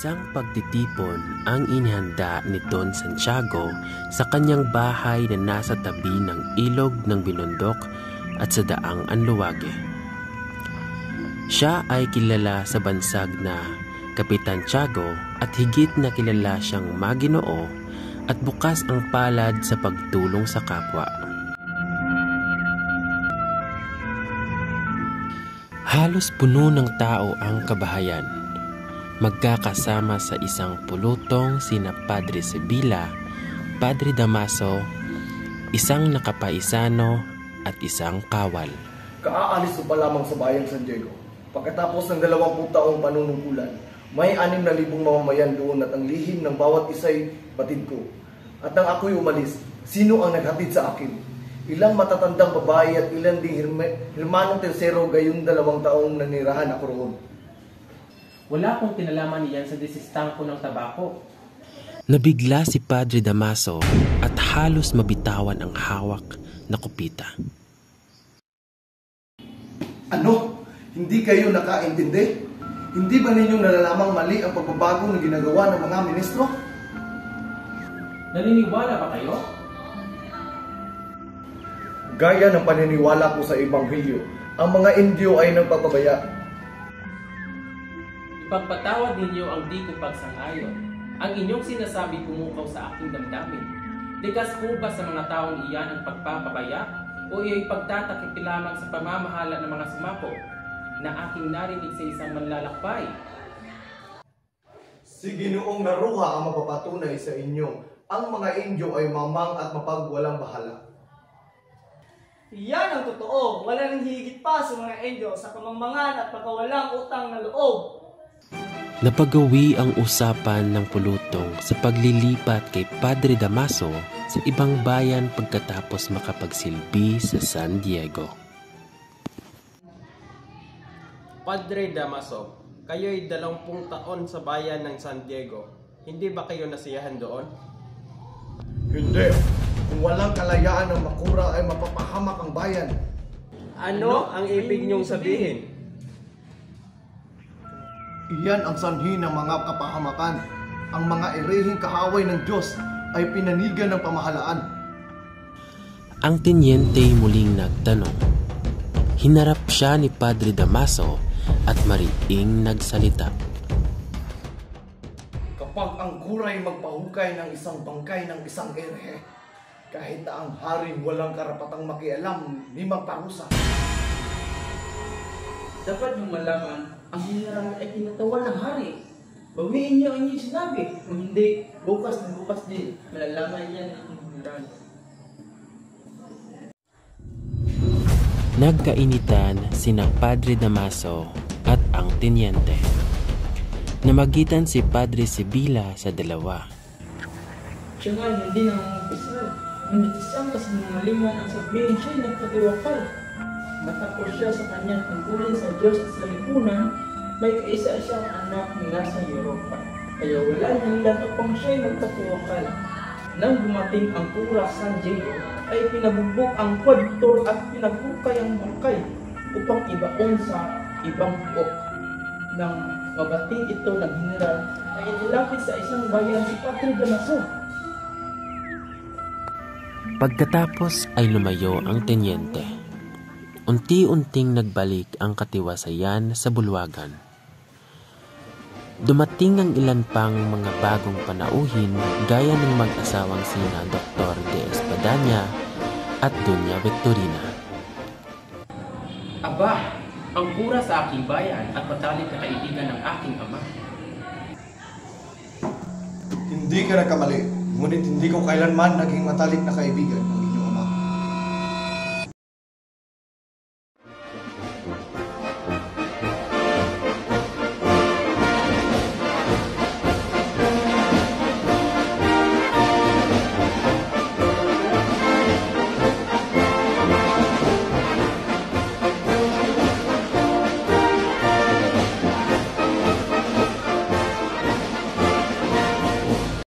Isang pagtitipon ang inihanda ni Don Santiago sa kanyang bahay na nasa tabi ng ilog ng Binundok at sa daang Anluwage. Siya ay kilala sa bansag na Kapitan Tiago at higit na kilala siyang maginoo at bukas ang palad sa pagtulong sa kapwa. Halos puno ng tao ang kabahayan. Magkakasama sa isang pulutong sina Padre Sibila, Padre Damaso, isang nakapaisano at isang kawal. Kaaalis pa lamang sa bayang San Diego. Pagkatapos ng 20 taong panunungkulan, may 6,000 mamamayan doon at ang lihim ng bawat isa'y batid ko. At nang ako'y umalis, sino ang naghatid sa akin? Ilang matatandang babae at ilang ding Hermanong Tercero gayong 2 taong nanirahan ako roon. Wala akong kinalaman niyan sa desistangko ng tabako. Nabigla si Padre Damaso at halos mabitawan ang hawak na kupita. Ano? Hindi kayo nakaintindi? Hindi ba ninyong nalalamang mali ang pagbabago na ginagawa ng mga ministro? Naniniwala ba kayo? Gaya ng paniniwala ko sa Ebanghelyo, ang mga Indio ay nagpapabaya. Ipagpatawad ninyo ang di ko pagsang-ayon. Ang inyong sinasabi pumukaw sa aking damdamin. Likas po ba sa mga taong iyan ang pagpapabaya o iya'y pagtatakip lamang sa pamamahala ng mga sumako na aking narinig sa isang manlalakbay? Si Ginoong Naruha ang mapapatunay sa inyo. Ang mga Indio ay mamang at mapagwalang bahala. Yan ang totoo. Wala nang higit pa sa mga Indio sa kamangmangan at pagkawalang utang na loob. Napagawi ang usapan ng pulutong sa paglilipat kay Padre Damaso sa ibang bayan pagkatapos makapagsilbi sa San Diego. Padre Damaso, kayo'y 20 taon sa bayan ng San Diego. Hindi ba kayo nasiyahan doon? Hindi. Kung walang kalayaan ng makura ay mapapahamak ang bayan. Ano ang ibig niyong sabihin? Iyan ang sanhi ng mga kapahamakan. Ang mga erehing kahaway ng Diyos ay pinanigan ng pamahalaan. Ang tenyente muling nagtanong. Hinarap siya ni Padre Damaso at mariing nagsalita. Kapag ang kuray magpahukay ng isang bangkay ng isang erehe, kahit na ang hari walang karapatang makialam ni magparusa. Dapat niyong malaman, ang hinirang ay kinatawan ng hari. Bawiin niyo ang inyong sinabi. Kung hindi, bukas na bukas din, malalaman niya ang hinirang. Nagkainitan sina Padre Damaso at ang tenyente. Namagitan si Padre Sibila sa dalawa. Siya nga hindi nangungumpisa. Ngunit isang kasinungalingan ang sabihin siya'y nagpatiwakal. Matapos siya sa kanyang tungkulin sa Diyos at sa lipunan, may kaisa siyang anak mula sa Europa. Kaya wala niyang latapang siya'y nagpatiwakal. Nang dumating ang Kura San Diego, ay pinabugbog ang kwadtor at pinaghukay ang bangkay upang ibaon sa ibang buok. Nang mabating ito ng general, ay inilapit sa isang bayan si Padre Damaso. Pagkatapos ay lumayo ang tenyente. Unti-unting nagbalik ang katiwasayan sa bulwagan. Dumating ang ilan pang mga bagong panauhin gaya ng mag-asawang sina Dr. De Espadanya at Doña Victorina. Aba, ang kura sa aking bayan at matalik na kaibigan ng aking ama. Hindi ka nagkamali, ngunit hindi ko kailanman naging matalik na kaibigan.